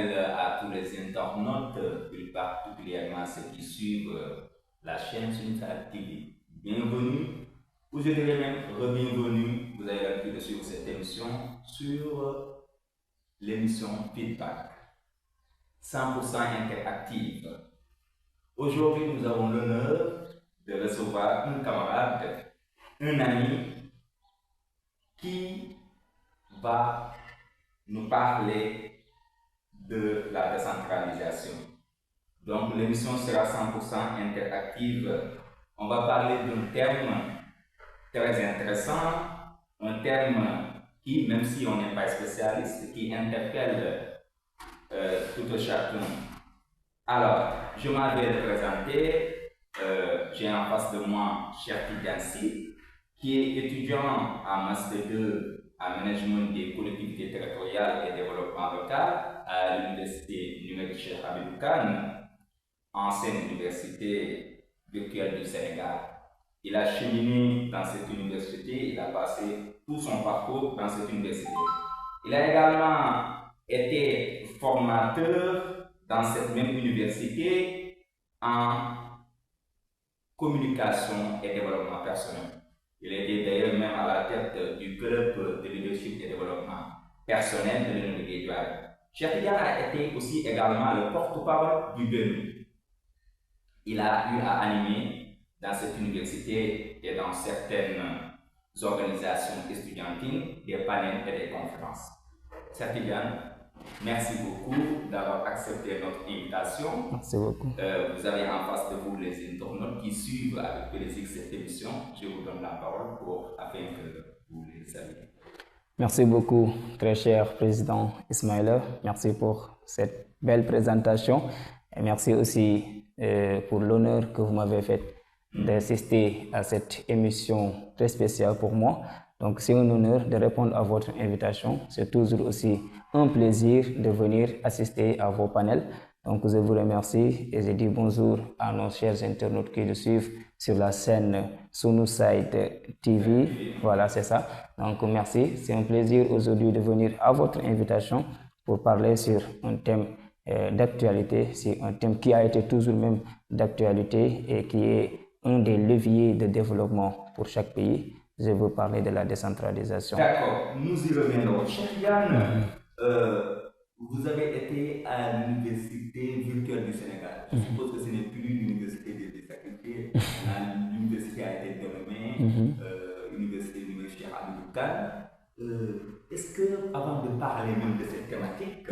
rappelle à tous les internautes, plus particulièrement ceux qui suivent la chaîne Sunita TV. Bienvenue, ou je dirais même re-bienvenue. Vous avez l'habitude de suivre cette émission sur l'émission Feedback, 100% interactive. Aujourd'hui, nous avons l'honneur de recevoir un camarade, un ami qui va nous parler de la décentralisation. Donc l'émission sera 100% interactive. On va parler d'un terme très intéressant, un terme qui, même si on n'est pas spécialiste, qui interpelle tout un chacun. Alors, je m'avais présenté, j'ai en face de moi Cheikh Tidiane, qui est étudiant en Master 2 en Management des collectivités territoriales et développement local à l'Université numérique Cheikh Hamidou Kane, ancienne université virtuelle du Sénégal. Il a cheminé dans cette université, il a passé tout son parcours dans cette université. Il a également été formateur dans cette même université en communication et développement personnel. Il était d'ailleurs même à la tête du club de leadership et développement personnel de l'Université du Bénin. Cheikh Tidiane a été aussi également le porte-parole du Bénin. Il a eu à animer dans cette université et dans certaines organisations estudiantines des panels et des conférences. Cheikh Tidiane, merci beaucoup d'avoir accepté notre invitation. Merci beaucoup. Vous avez en face de vous les internautes qui suivent avec plaisir cette émission. Je vous donne la parole afin que vous les saluiez. Merci beaucoup, très cher président Ismaïla. Merci pour cette belle présentation. Et merci aussi pour l'honneur que vous m'avez fait d'assister à cette émission très spéciale pour moi. Donc c'est un honneur de répondre à votre invitation. C'est toujours aussi un plaisir de venir assister à vos panels. Donc je vous remercie et je dis bonjour à nos chers internautes qui nous suivent sur la chaîne Sunuside TV. Voilà, c'est ça. Donc merci. C'est un plaisir aujourd'hui de venir à votre invitation pour parler sur un thème d'actualité. C'est un thème qui a été toujours même d'actualité et qui est un des leviers de développement pour chaque pays. Je veux parler de la décentralisation. D'accord, nous y reviendrons. Cheikh Tidiane, vous avez été à l'Université virtuelle du Sénégal. Je suppose que ce n'est plus l'Université des facultés. L'université a été dénommée Université numérique Cheikh Hamidou Kane. Est-ce que, avant de parler même de cette thématique,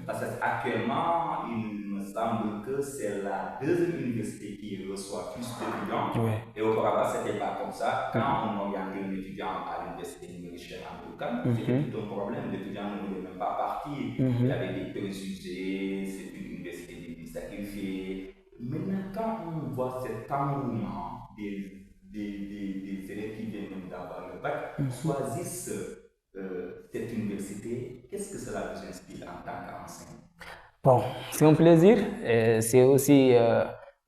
parce qu'actuellement, il me semble que c'est la deuxième université qui reçoit plus d'étudiants, et auparavant, ce n'était pas comme ça. Quand on orientait un étudiant à l'université numérique Cheikh Hamidou Kane, c'était tout un problème. L'étudiant ne voulait même pas partir. Il avait des préjugés, c'est une université de sacrifiée. Maintenant, quand on voit cet engouement des élèves qui viennent d'avoir le bac, choisissent cette université, qu'est-ce que cela vous inspire en tant qu'enseignant? Bon, c'est un plaisir, c'est aussi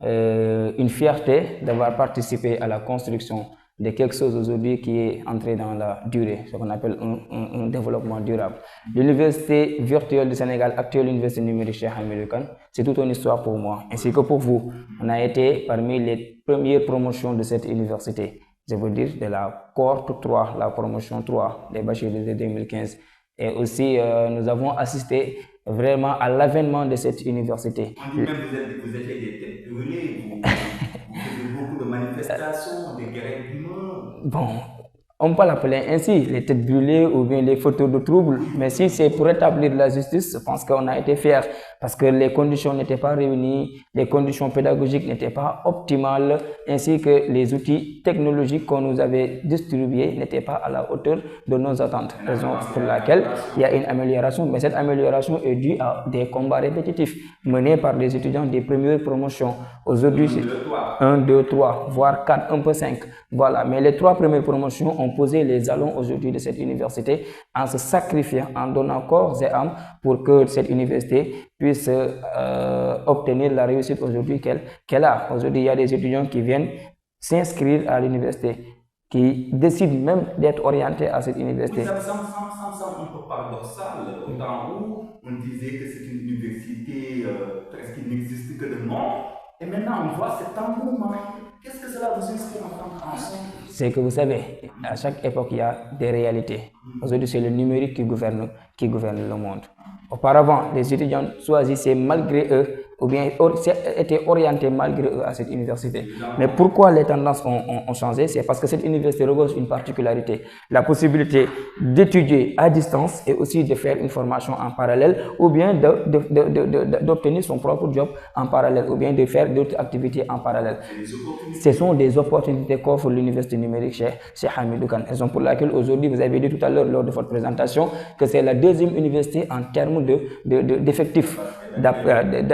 une fierté d'avoir participé à la construction de quelque chose aujourd'hui qui est entré dans la durée, ce qu'on appelle un développement durable. L'Université virtuelle du Sénégal, actuelle Université numérique Cheikh Hamidou Kane, c'est toute une histoire pour moi, ainsi que pour vous. On a été parmi les premières promotions de cette université. Je veux dire de la cohorte 3, la promotion 3 des bacheliers de 2015. Et aussi, nous avons assisté vraiment à l'avènement de cette université. On dit même que vous étiez des têtes brûlées, vous faisiez beaucoup de manifestations, des grèves d'humeur. Bon, on peut l'appeler ainsi, les têtes brûlées ou bien les photos de troubles. Mais si c'est pour établir la justice, je pense qu'on a été fiers parce que les conditions n'étaient pas réunies, les conditions pédagogiques n'étaient pas optimales, ainsi que les outils technologiques qu'on nous avait distribués n'étaient pas à la hauteur de nos attentes. Raison pour laquelle il y a une amélioration, mais cette amélioration est due à des combats répétitifs menés par les étudiants des premières promotions. Aujourd'hui, c'est 1, 2, 3, voire 4, un peu 5. Voilà, mais les 3 premières promotions ont posé les jalons aujourd'hui de cette université en se sacrifiant, en donnant corps et âme pour que cette université puisse obtenir la réussite aujourd'hui qu'elle a. Aujourd'hui, il y a des étudiants qui viennent s'inscrire à l'université, qui décident même d'être orientés à cette université. Ça me semble un peu paradoxal, au temps où on disait que c'est une université presque qui n'existe que de nom, et maintenant on voit cet engouement. Qu'est-ce que cela vous inspire en tant qu'enseignant? C'est que vous savez, à chaque époque, il y a des réalités. Aujourd'hui, c'est le numérique qui gouverne le monde. Auparavant, les étudiants choisissaient malgré eux, ou bien étaient orientés malgré eux à cette université. Mais pourquoi les tendances ont changé? C'est parce que cette université regorge une particularité, la possibilité d'étudier à distance et aussi de faire une formation en parallèle, ou bien d'obtenir son propre job en parallèle, ou bien de faire d'autres activités en parallèle. Ce sont des opportunités qu'offre l'université numérique chez Hamidou Kane. Raison pour laquelle aujourd'hui, vous avez dit tout à l'heure lors de votre présentation que c'est la deuxième université en termes d'effectifs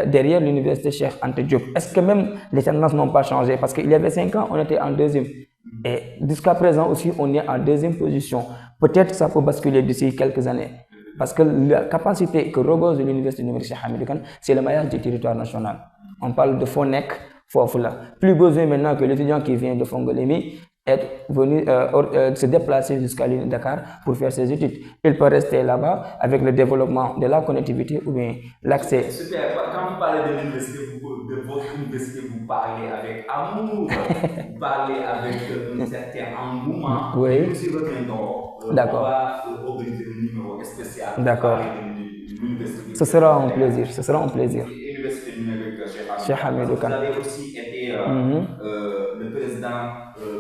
derrière l'université Cheikh Anta Diop. Est-ce que même les tendances n'ont pas changé? Parce qu'il y avait 5 ans, on était en deuxième. Et jusqu'à présent aussi, on est en deuxième position. Peut-être que ça peut basculer d'ici quelques années. Parce que la capacité que regorge l'université numérique Cheikh Hamidou Kane, c'est le maillage du territoire national. On parle de Fonek, Fofula. Plus besoin maintenant que l'étudiant qui vient de Fongolémi est venu se déplacer jusqu'à l'île de Dakar pour faire ses études. Il peut rester là-bas avec le développement de la connectivité ou bien l'accès. Super. Quand vous parlez de l'université, de votre université, vous parlez avec amour, vous parlez avec un certain engouement. Oui. Nous y reviendrons. D'accord. On va organiser un numéro spécial. D'accord. Ce sera un plaisir. Ce sera un plaisir. L'université numérique Cheikh Hamidou Kane. Vous avez aussi été le président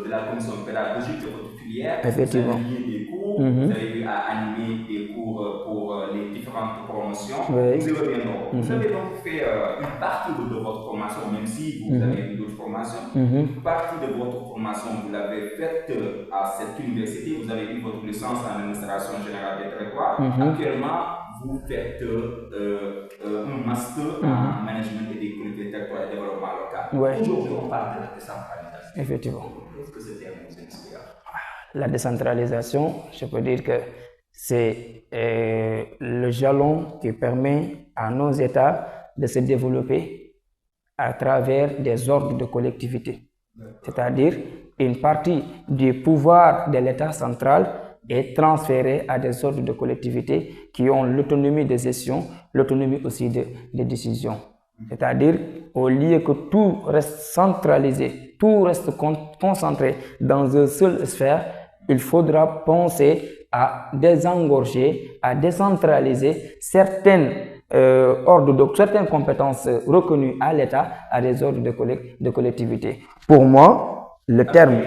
de la commission pédagogique de votre filière. Effectivement. Vous avez animé des cours, vous avez eu à animer des cours pour les différentes promotions. Oui. Nous y reviendrons. Vous avez donc fait une partie de votre formation, même si vous avez eu d'autres formations. Une partie de votre formation, vous l'avez faite à cette université. Vous avez eu votre licence en administration générale des territoires. Actuellement, vous faites un master en management et des collectivités territoriales et développement local. Ouais. Aujourd'hui, on parle de la décentralisation. Effectivement. Qu'est-ce que ce terme vous inspire? La décentralisation, je peux dire que c'est le jalon qui permet à nos États de se développer à travers des ordres de collectivité. C'est-à-dire une partie du pouvoir de l'État central est transférée à des ordres de collectivité qui ont l'autonomie de gestion, l'autonomie aussi de décision. C'est-à-dire, au lieu que tout reste centralisé, tout reste concentré dans une seule sphère, il faudra penser à désengorger, à décentraliser certaines certaines compétences reconnues à l'État à des ordres de collectivité. Pour moi, le terme,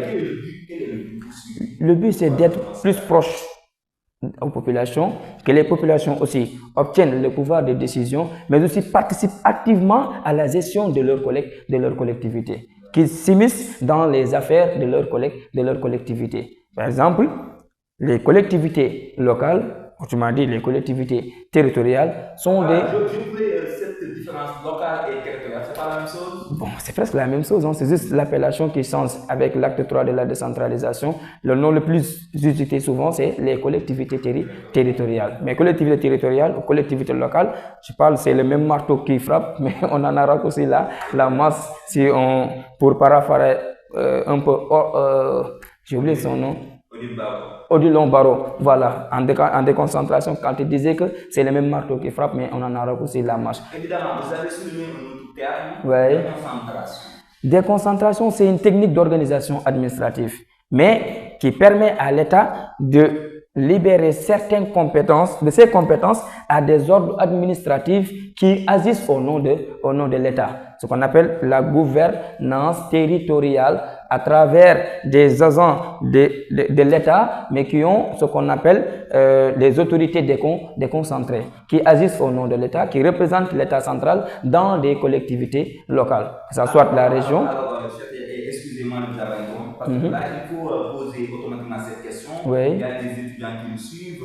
le but c'est d'être plus proche aux populations, que les populations aussi obtiennent le pouvoir de décision, mais aussi participent activement à la gestion de leur collectivité, qu'ils s'immiscent dans les affaires de leur collectivité. Par exemple, les collectivités locales, autrement dit les collectivités territoriales, sont des... Je voulais cette différence locale et territoriale, c'est pas la même chose? Bon, c'est presque la même chose, hein. C'est juste l'appellation qui change avec l'acte 3 de la décentralisation. Le nom le plus utilisé souvent, c'est les collectivités territoriales. Mais collectivités territoriales ou collectivités locales, je parle, c'est le même marteau qui frappe, mais on en a raccourci là, la masse, pour paraphraser un peu, j'ai oublié son nom. Odilon Barreau, voilà, en déconcentration, quand il disait que c'est le même marteau qui frappe, mais on en a raccourci la marche. Évidemment, vous avez souligné un autre terme, ouais. Déconcentration. Déconcentration, c'est une technique d'organisation administrative, mais qui permet à l'État de libérer certaines compétences, de ses compétences à des ordres administratifs qui agissent au nom de l'État. Ce qu'on appelle la gouvernance territoriale à travers des agents de l'État, mais qui ont ce qu'on appelle les autorités déconcentrées, qui agissent au nom de l'État, qui représentent l'État central dans des collectivités locales, que ce soit la région. Excusez-moi de vous avoir interrompu, parce que là, il faut poser automatiquement cette question. Oui. Il y a des étudiants qui nous suivent,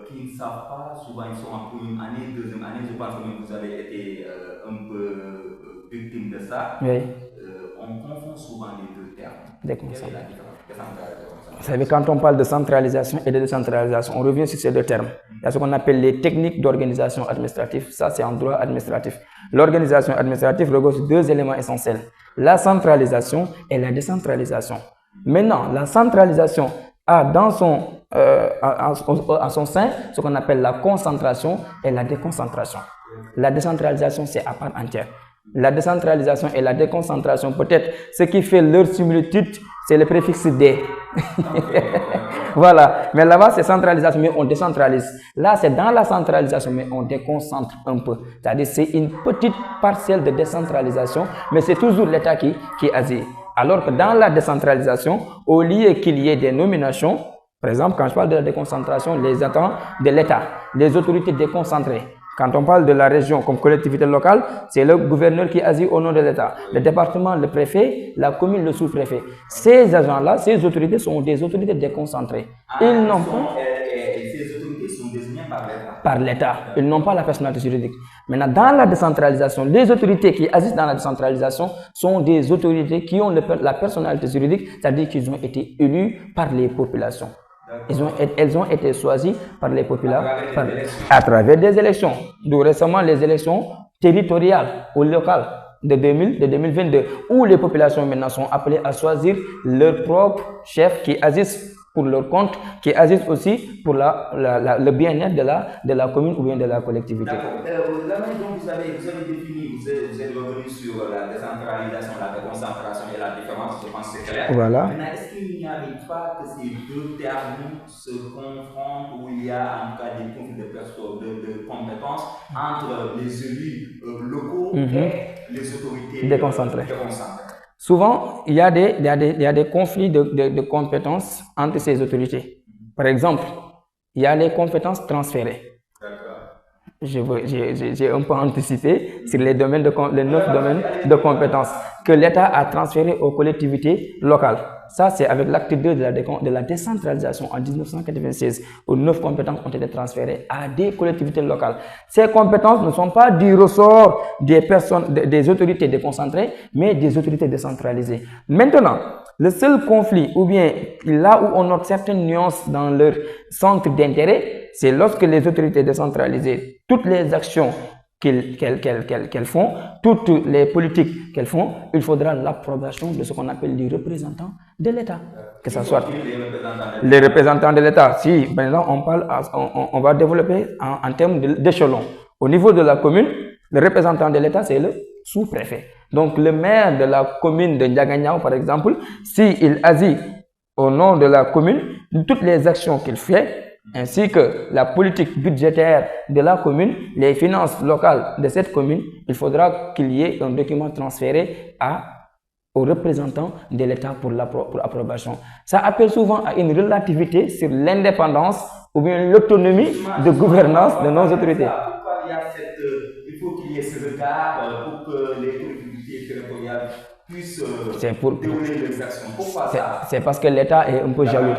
qui ne savent pas, souvent ils sont en première année, deuxième année, je pense que même vous avez été un peu victime de ça. Oui. On confond souvent les deux termes. Déconcentration. Vous savez, quand on parle de centralisation et de décentralisation, on revient sur ces deux termes. Il y a ce qu'on appelle les techniques d'organisation administrative. Ça, c'est en droit administratif. L'organisation administrative regorge deux éléments essentiels: la centralisation et la décentralisation. Maintenant, la centralisation a dans à son sein ce qu'on appelle la concentration et la déconcentration. La décentralisation, c'est à part entière. La décentralisation et la déconcentration, peut-être, ce qui fait leur similitude, c'est le préfixe D. Voilà. Mais là-bas, c'est centralisation, mais on décentralise. Là, c'est dans la centralisation, mais on déconcentre un peu. C'est-à-dire, c'est une petite parcelle de décentralisation, mais c'est toujours l'État qui agit. Alors que dans la décentralisation, au lieu qu'il y ait des nominations, par exemple, quand je parle de la déconcentration, les agents de l'État, les autorités déconcentrées. Quand on parle de la région comme collectivité locale, c'est le gouverneur qui agit au nom de l'État. Le département, le préfet, la commune, le sous-préfet. Ces agents-là, ces autorités sont des autorités déconcentrées. Ils n'ont pas... Ces autorités sont désignées par l'État. Par l'État. Ils n'ont pas la personnalité juridique. Maintenant, dans la décentralisation, les autorités qui agissent dans la décentralisation sont des autorités qui ont la personnalité juridique, c'est-à-dire qu'ils ont été élus par les populations. Elles ont été choisies par les populations à travers des élections. D'où récemment les élections territoriales ou locales de 2022, où les populations maintenant sont appelées à choisir leurs propres chefs qui agissent pour leur compte, qui agissent aussi pour le bien-être de la commune ou bien de la collectivité. La manière dont vous avez défini, vous êtes revenu sur la décentralisation, la déconcentration et la différence, je pense que c'est clair. Voilà. Maintenant, est-ce qu'il n'y arrive pas que ces deux termes se confrontent, où il y a en tout cas des conflits de compétences entre les élus locaux et les autorités déconcentrées? Souvent, il y a des conflits de compétences entre ces autorités. Par exemple, il y a les compétences transférées. J'ai un peu anticipé sur les 9 domaines de compétences que l'État a transférés aux collectivités locales. Ça, c'est avec l'acte 2 de la décentralisation en 1996, où 9 compétences ont été transférées à des collectivités locales. Ces compétences ne sont pas du ressort des autorités déconcentrées, mais des autorités décentralisées. Maintenant, le seul conflit, ou bien là où on note certaines nuances dans leur centre d'intérêt, c'est lorsque les autorités décentralisées, toutes les actions qu'elles font, toutes les politiques qu'elles font, il faudra l'approbation de ce qu'on appelle les représentants de l'État. Que ce soit les représentants de l'État. Si maintenant on va développer en termes d'échelon. Au niveau de la commune, le représentant de l'État, c'est le sous-préfet. Donc le maire de la commune de Ndiaganiao, par exemple, s'il agit au nom de la commune, toutes les actions qu'il fait, ainsi que la politique budgétaire de la commune, les finances locales de cette commune, il faudra qu'il y ait un document transféré aux représentants de l'État pour approbation. Ça appelle souvent à une relativité sur l'indépendance ou bien l'autonomie de gouvernance de nos autorités. Pourquoi il faut qu'il y ait ce regard pour que les collectivités territoriales puissent dérouler les actions? Pourquoi ça? C'est parce que l'État est un peu jaloux.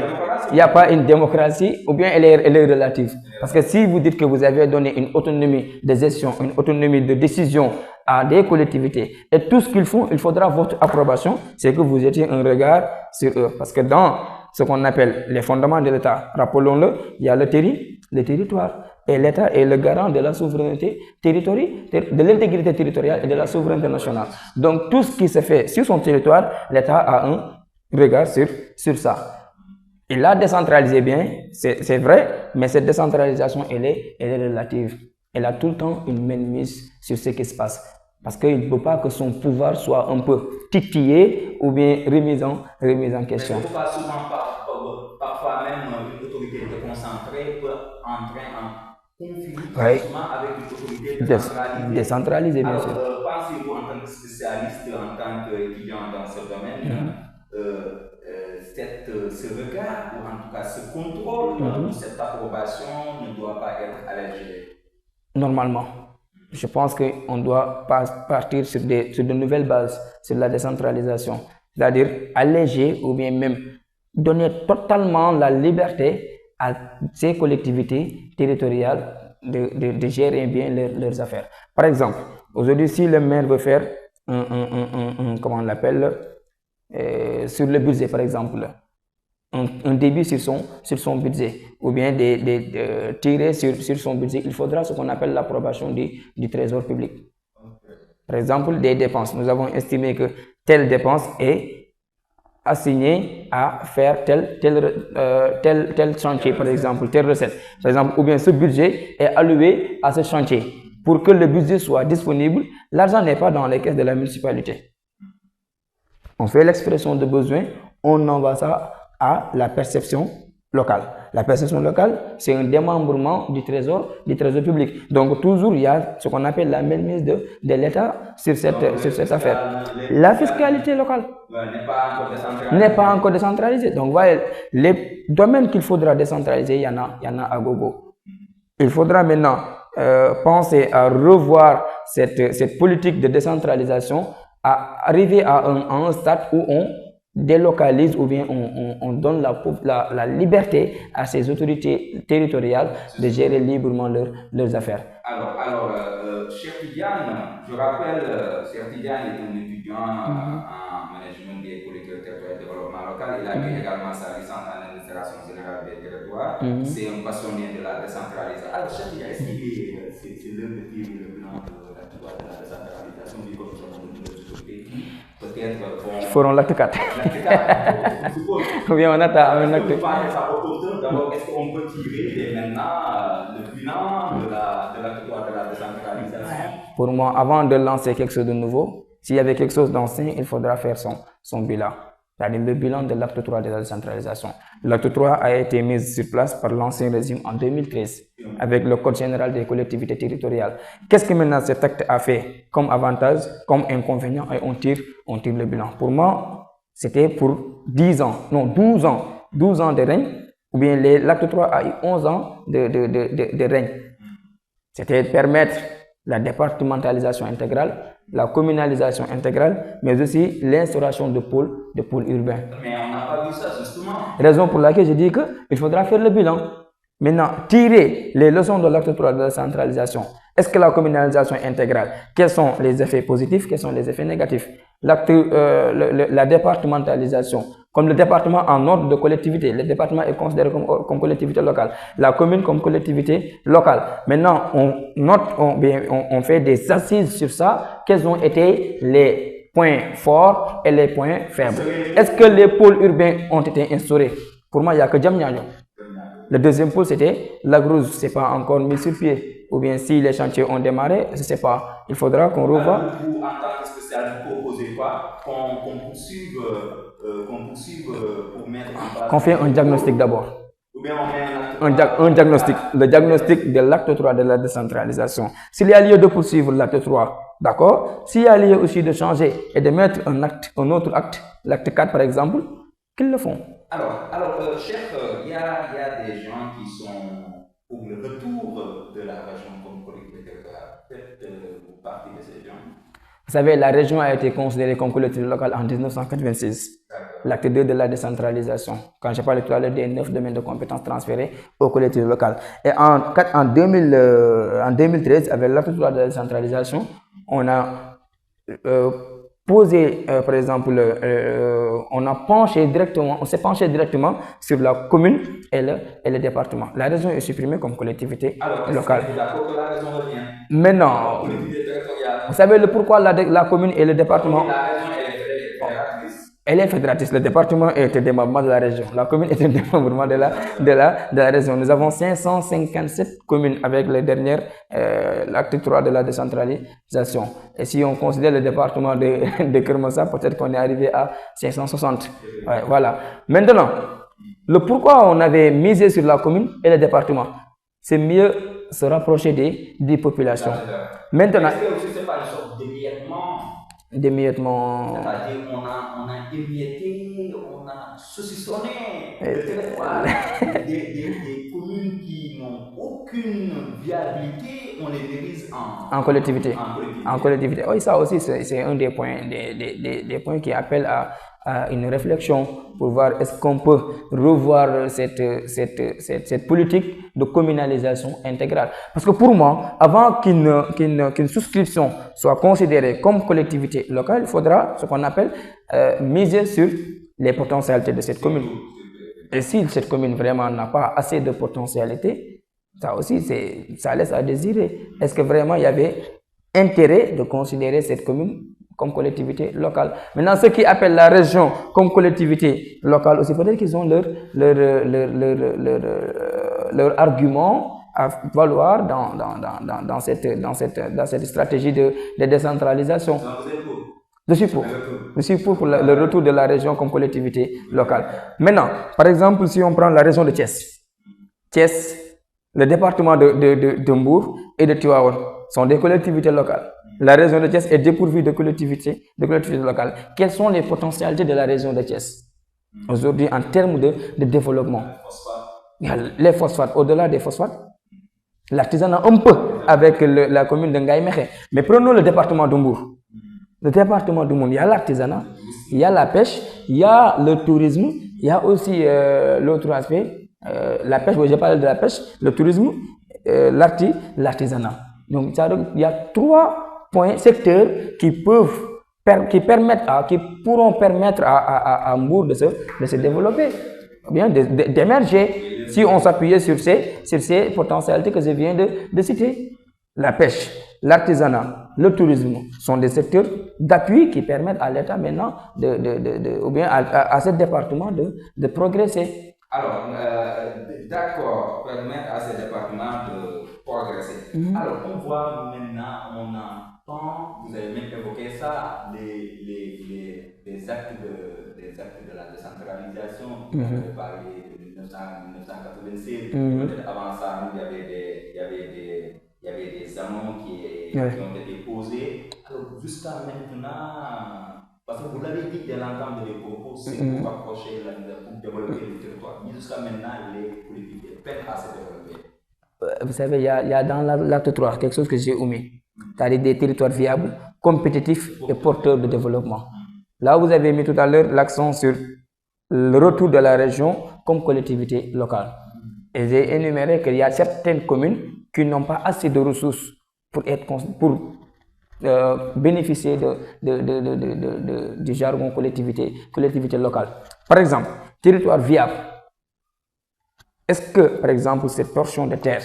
Il n'y a pas une démocratie, ou bien elle est relative. Parce que si vous dites que vous avez donné une autonomie de gestion, une autonomie de décision à des collectivités, et tout ce qu'ils font, il faudra votre approbation, c'est que vous étiez un regard sur eux. Parce que dans ce qu'on appelle les fondements de l'État, rappelons-le, il y a le territoire. Et l'État est le garant de la souveraineté de l'intégrité territoriale et de la souveraineté nationale. Donc tout ce qui se fait sur son territoire, l'État a un regard sur ça. Il a décentralisé bien, c'est vrai, mais cette décentralisation, elle est relative. Elle a tout le temps une mainmise sur ce qui se passe. Parce qu'il ne peut pas que son pouvoir soit un peu titillé ou bien remis en question. Mais pourquoi souvent, parfois même, une autorité déconcentrée peut entrer en conflit avec une autorité décentralisée, bien sûr. Pensez-vous en tant que spécialiste, en tant qu'étudiant dans ce domaine, ce regard, ou en tout cas ce contrôle, cette approbation ne doit pas être allégé? Normalement. Je pense qu'on doit partir sur de nouvelles bases, sur la décentralisation. C'est-à-dire alléger ou bien même donner totalement la liberté à ces collectivités territoriales de gérer bien leurs affaires. Par exemple, aujourd'hui, si le maire veut faire comment on l'appelle, sur le budget par exemple, un débit sur son budget, ou bien tirer sur son budget, il faudra ce qu'on appelle l'approbation du trésor public. Par exemple, des dépenses. Nous avons estimé que telle dépense est assigné à faire tel chantier, par exemple, telle recette. Par exemple, ou bien ce budget est alloué à ce chantier. Pour que le budget soit disponible, l'argent n'est pas dans les caisses de la municipalité. On fait l'expression de besoin, on envoie ça à la perception locale. La perception locale, c'est un démembrement du trésor public. Donc, toujours, il y a ce qu'on appelle la mainmise de l'État sur cette affaire. La fiscalité locale n'est pas encore décentralisée. Donc, voyez, les domaines qu'il faudra décentraliser, il y en a à gogo. Il faudra maintenant penser à revoir cette politique de décentralisation, à arriver à un stade où on délocalise ou bien on donne la liberté à ces autorités territoriales de gérer librement leurs affaires. Alors Cheikh Tidiane, je rappelle, Cheikh Tidiane est un étudiant en management des politiques territoriales et développement local. Il a eu également sa licence en administration générale des territoires. C'est un passionné de la décentralisation. Alors Cheikh Tidiane, est-ce qu'il c'est l'heure de tirer le bilan de la décentralisation du gouvernement de notre société? Peut-être ils feront l'acte 4. Ou bien on attend un acte. D'abord, est-ce qu'on peut tirer maintenant le bilan de l'acte 3 de la décentralisation? Pour moi, avant de lancer quelque chose de nouveau, s'il y avait quelque chose d'ancien, il faudra faire son bilan. C'est-à-dire le bilan de l'acte 3 de la décentralisation. L'acte 3 a été mis sur place par l'ancien régime en 2013 avec le Code général des collectivités territoriales. Qu'est-ce que maintenant cet acte a fait comme avantage, comme inconvénient, et on tire le bilan. Pour moi, c'était pour 12 ans de règne, ou bien l'acte 3 a eu 11 ans de règne. C'était permettre la départementalisation intégrale, la communalisation intégrale, mais aussi l'instauration de pôles urbains. Mais on n'a pas vu ça justement. Raison pour laquelle je dis qu'il faudra faire le bilan. Maintenant, tirer les leçons de l'acte 3 de la centralisation. Est-ce que la communalisation intégrale, quels sont les effets positifs, quels sont les effets négatifs? La départementalisation, comme le département en ordre de collectivité, le département est considéré comme collectivité locale, la commune comme collectivité locale. Maintenant, on fait des assises sur ça. Quels ont été les points forts et les points faibles? Est-ce que les pôles urbains ont été instaurés? Pour moi, il n'y a que Diamniadio. Le deuxième pôle, c'était Lagrouze, ce n'est pas encore mis sur pied. Ou bien si les chantiers ont démarré, je ne sais pas. Il faudra qu'on revoie. Vous, en tant que spécialiste, vous proposez quoi? Qu'on poursuive pour mettre en place. Qu'on fait un diagnostic d'abord. Ou bien on met un diagnostic. Le diagnostic de l'acte 3 de la décentralisation. S'il y a lieu de poursuivre l'acte 3, d'accord? S'il y a lieu aussi de changer et de mettre un autre acte, l'acte 4 par exemple, qu'ils le font. Alors, chef, il y a des gens qui sont pour le retour de la région comme collectivité territoriale. Peut-être vous partez de ces gens. Vous savez, la région a été considérée comme collectivité locale en 1986. L'acte 2 de la décentralisation. Quand je parlais tout à l'heure des 9 domaines de compétences transférés aux collectivités locales. Et en 2013, avec l'acte 3 de la décentralisation, on a posé, par exemple, on s'est penché directement sur la commune et le département. La région est supprimée comme collectivité locale. Maintenant, vous savez pourquoi la commune et le département? Elle est fédératrice. Le département est un démembrement de la région. La commune est un démembrement de la région. Nous avons 557 communes avec les dernières, l'acte 3 de la décentralisation. Et si on considère le département de Kermassa, peut-être qu'on est arrivé à 560. Ouais, voilà. Maintenant, le pourquoi on avait misé sur la commune et le département, c'est mieux se rapprocher des populations. Maintenant, c'est pas une sorte d'émiettement. C'est-à-dire on a émietté, on a saucissonné des communes qui n'ont aucune viabilité, on les divise en collectivité. En collectivité. Oui, ça aussi, c'est un des points, des points qui appellent à une réflexion pour voir est-ce qu'on peut revoir cette politique de communalisation intégrale. Parce que pour moi, avant qu'une souscription soit considérée comme collectivité locale, il faudra ce qu'on appelle miser sur les potentialités de cette commune. Et si cette commune vraiment n'a pas assez de potentialité, ça aussi, ça laisse à désirer. Est-ce que vraiment il y avait intérêt de considérer cette commune comme collectivité locale. Maintenant, ceux qui appellent la région comme collectivité locale aussi, peut-être qu'ils ont leur argument à valoir dans cette stratégie de décentralisation. Je suis pour. Je suis pour le retour de la région comme collectivité locale. Maintenant, par exemple, si on prend la région de Thiès, le département de Mbour et de Tivaouane sont des collectivités locales. La région de Thiès est dépourvue de collectivités locales. Quelles sont les potentialités de la région de Thiès aujourd'hui en termes de développement? Il y a les phosphates, au-delà des phosphates, l'artisanat un peu avec la commune de Ngaïmekhe. Mais prenons le département de Mbour. Le département de Mbour, il y a l'artisanat, il y a la pêche, il y a le tourisme, il y a aussi l'autre aspect, la pêche, je parle de la pêche, le tourisme, l'artisanat. Donc, il y a 3 secteurs qui pourront permettre à Mbour de se développer, bien d'émerger, si on s'appuyait sur ces potentialités que je viens de citer. La pêche, l'artisanat, le tourisme sont des secteurs d'appui qui permettent à l'État maintenant ou bien à ce département de progresser. Alors, d'accord, permettre à ce département de progresser. Alors, on voit maintenant, on entend, vous avez même évoqué ça, les actes de la décentralisation. Vous avez parlé de 1996. Peut-être avant ça, il y avait des annonces qui ont été posées. Alors, jusqu'à maintenant, parce que vous l'avez dit dès l'entame des propos, c'est pour rapprocher, pour développer le territoire. Mais jusqu'à maintenant, les politiques peinent à se développer. Vous savez, il y a dans l'acte 3 quelque chose que j'ai omis. C'est-à-dire des territoires viables, compétitifs et porteurs de développement. Là, vous avez mis tout à l'heure l'accent sur le retour de la région comme collectivité locale. Et j'ai énuméré qu'il y a certaines communes qui n'ont pas assez de ressources pour bénéficier du jargon collectivité locale. Par exemple, territoire viable. Est-ce que, par exemple, cette portion de terre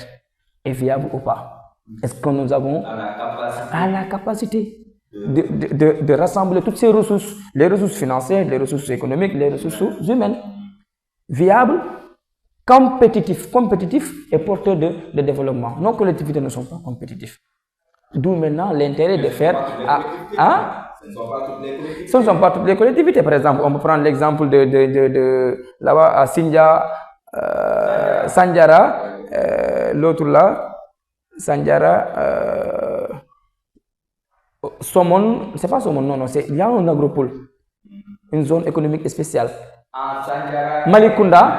est viable ou pas? Est-ce que nous avons la capacité de rassembler toutes ces ressources, les ressources financières, les ressources économiques, les ressources humaines, viables, compétitifs et porteurs de développement? Nos collectivités ne sont pas compétitifs. D'où maintenant l'intérêt de faire... Ce ne sont pas toutes les collectivités. Par exemple, on peut prendre l'exemple de là-bas à Sindia, Sandiara, l'autre là, Sandiara, Somon, c'est pas Somon, non, il y a un agropole, une zone économique spéciale. Malikunda,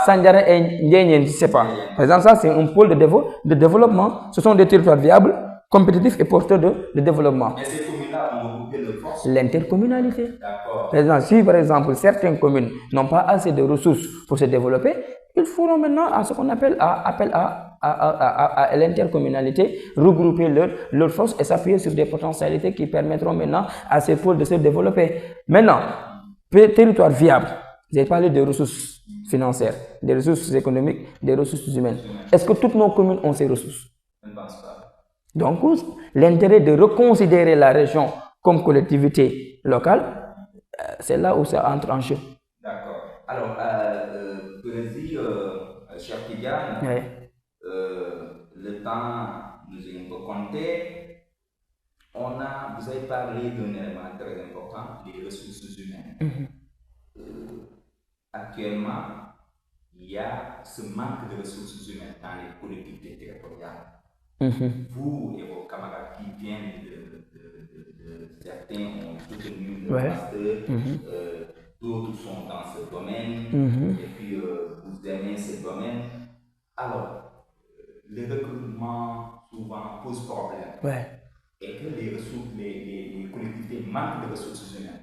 Sandiara et Ndienyen, je ne sais pas. Par exemple, ça c'est un pôle de développement. Ce sont des territoires viables, compétitifs et porteurs de développement. Et ces communes-là ont regroupé le force. L'intercommunalité. Par exemple, si par exemple certaines communes n'ont pas assez de ressources pour se développer, ils feront maintenant à ce qu'on appelle appel à l'intercommunalité, regrouper leurs forces et s'appuyer sur des potentialités qui permettront maintenant à ces pôles de se développer. Maintenant, territoire viable, j'ai parlé de ressources financières, des ressources économiques, des ressources humaines. Est-ce que toutes nos communes ont ces ressources? Je ne pense pas. Donc, l'intérêt de reconsidérer la région comme collectivité locale, c'est là où ça entre en jeu. D'accord. Alors, cher Tidiane, le temps nous est un peu compté. Vous avez parlé d'un élément très important, les ressources humaines. Actuellement, il y a ce manque de ressources humaines dans les collectivités territoriales. Vous et vos camarades qui viennent de certains ont soutenu le master, d'autres sont dans ce domaine, et puis vous aimez ce domaine. Alors, le recrutement souvent pose problème. Et que les collectivités manquent de ressources humaines.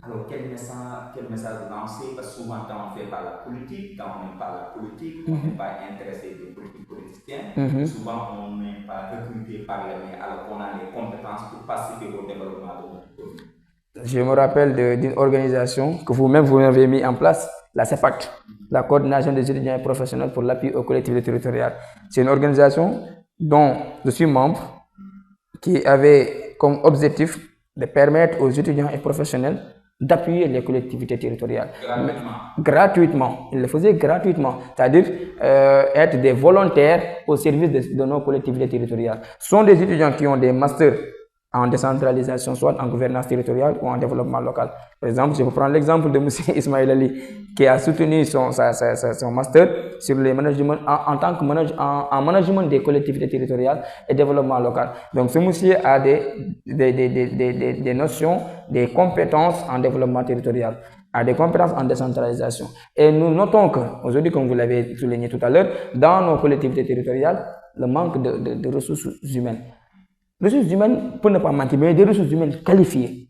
Alors, quel message lancer? Parce que souvent, quand on fait pas la politique, quand on n'aime pas la politique, on n'est pas intéressé des politiciens, souvent on n'est pas recruté par les mains, alors qu'on a les compétences pour participer au développement de notre commune. Je me rappelle d'une organisation que vous-même vous avez mis en place, la CEPAC, la coordination des étudiants et professionnels pour l'appui aux collectivités territoriales. C'est une organisation dont je suis membre qui avait comme objectif de permettre aux étudiants et professionnels d'appuyer les collectivités territoriales. Gratuitement. Ils le faisaient gratuitement, c'est-à-dire être des volontaires au service de nos collectivités territoriales. Ce sont des étudiants qui ont des masters en décentralisation, soit en gouvernance territoriale ou en développement local. Par exemple, je vais prendre l'exemple de M. Ismaël Ali, qui a soutenu son master sur le management, en tant que en management des collectivités territoriales et développement local. Donc, ce monsieur a des notions, des compétences en développement territorial, a des compétences en décentralisation. Et nous notons qu'aujourd'hui, comme vous l'avez souligné tout à l'heure, dans nos collectivités territoriales, le manque de ressources humaines. Ressources humaines peut ne pas manquer, mais des ressources humaines qualifiées.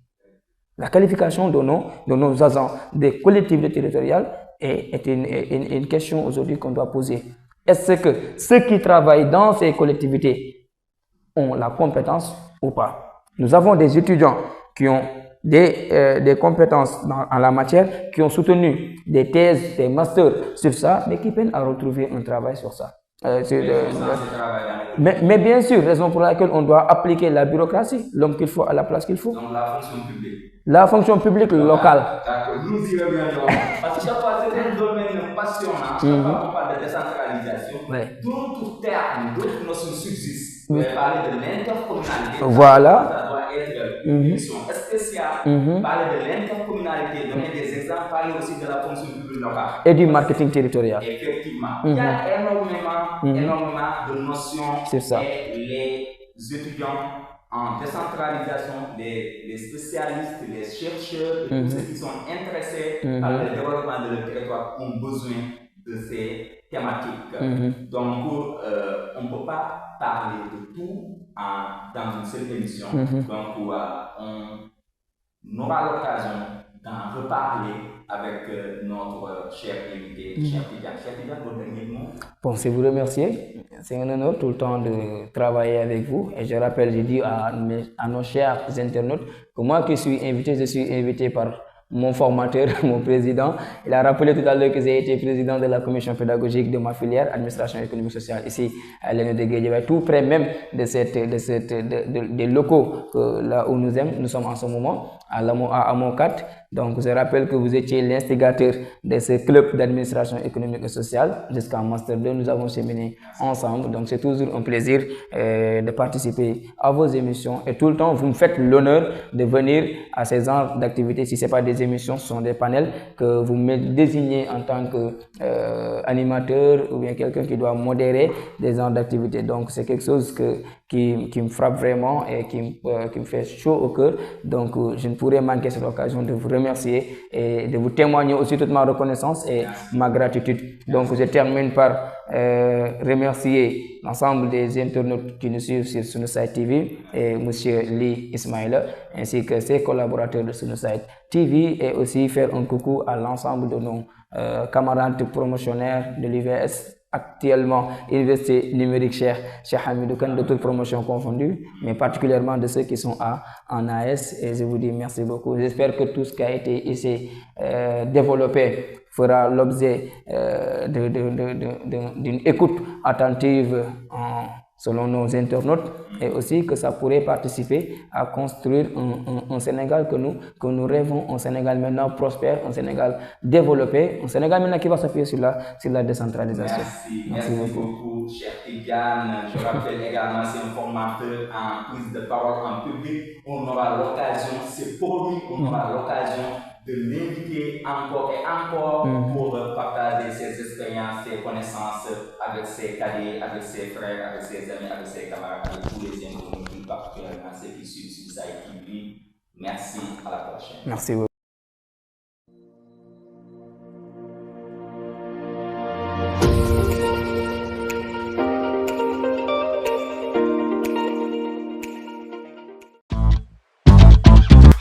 La qualification de nos agents des collectivités territoriales est une question aujourd'hui qu'on doit poser. Est-ce que ceux qui travaillent dans ces collectivités ont la compétence ou pas? Nous avons des étudiants qui ont des compétences en la matière, qui ont soutenu des thèses, des masters sur ça, mais qui peinent à retrouver un travail sur ça. Mais bien sûr, raison pour laquelle on doit appliquer la bureaucratie, l'homme qu'il faut à la place qu'il faut. Donc la fonction publique. La fonction publique locale. D'accord, nous y reviendrons. Parce que chaque fois, c'est un domaine passionnant. Chaque fois qu'on parle de décentralisation, d'autres termes, d'autres notions subsistent. Vous avez parlé de l'intercommunalité. Voilà. Ça doit être une mission spéciale. Parler de l'intercommunalité, donner des exemples, parler aussi de la fonction publique locale. Et du marketing territorial. Effectivement. Il y a énormément de notions. C'est ça. Et les étudiants en décentralisation, les spécialistes, les chercheurs, tous ceux qui sont intéressés par le développement de leur territoire ont besoin de ces thématiques. Donc, on ne peut pas parler de tout dans une seule émission. Donc, on aura l'occasion d'en reparler avec notre cher invité, cher Tidiane, votre dernier mot. Bon, c'est vous remercier. C'est un honneur tout le temps de travailler avec vous. Et je rappelle, je dis à nos chers internautes que moi qui suis invité, je suis invité par mon formateur, mon président. Il a rappelé tout à l'heure que j'ai été président de la commission pédagogique de ma filière, administration économique sociale, ici à l'ENE de Guédiawaye, tout près même des locaux là où nous sommes en ce moment, à Amon 4. Donc, je rappelle que vous étiez l'instigateur de ce club d'administration économique et sociale jusqu'en Master 2. Nous avons cheminé ensemble. Donc, c'est toujours un plaisir de participer à vos émissions. Et tout le temps, vous me faites l'honneur de venir à ces genres d'activités. Si ce n'est pas des émissions, ce sont des panels que vous me désignez en tant qu'animateur ou bien quelqu'un qui doit modérer des genres d'activités. Donc, c'est quelque chose qui me frappe vraiment et qui me fait chaud au cœur. Donc, je ne pourrais manquer cette occasion de vous remercier et de vous témoigner aussi toute ma reconnaissance et ma gratitude. Donc, je termine par remercier l'ensemble des internautes qui nous suivent sur Sunusite TV et M. Lee Ismaïla ainsi que ses collaborateurs de Sunusite TV et aussi faire un coucou à l'ensemble de nos camarades promotionnaires de l'UVS. Actuellement, Université numérique Cheikh Hamidou Kane, de toutes promotions confondues, mais particulièrement de ceux qui sont en AS. Et je vous dis merci beaucoup. J'espère que tout ce qui a été ici développé fera l'objet d'une écoute attentive selon nos internautes et aussi que ça pourrait participer à construire un Sénégal que nous rêvons, un Sénégal maintenant prospère, un Sénégal développé, un Sénégal maintenant qui va s'appuyer sur la décentralisation. Merci beaucoup, cher Tidiane. Je rappelle également, c'est un formateur en prise de parole en public. On aura l'occasion, c'est promis, on aura l'occasion de l'inviter encore et encore pour partager ses expériences, ses connaissances avec ses cadets, avec ses frères, avec ses amis, avec ses camarades, avec tous les internautes, particulièrement ceux qui suivent sur Sunusite TV. Merci, à la prochaine. Merci beaucoup.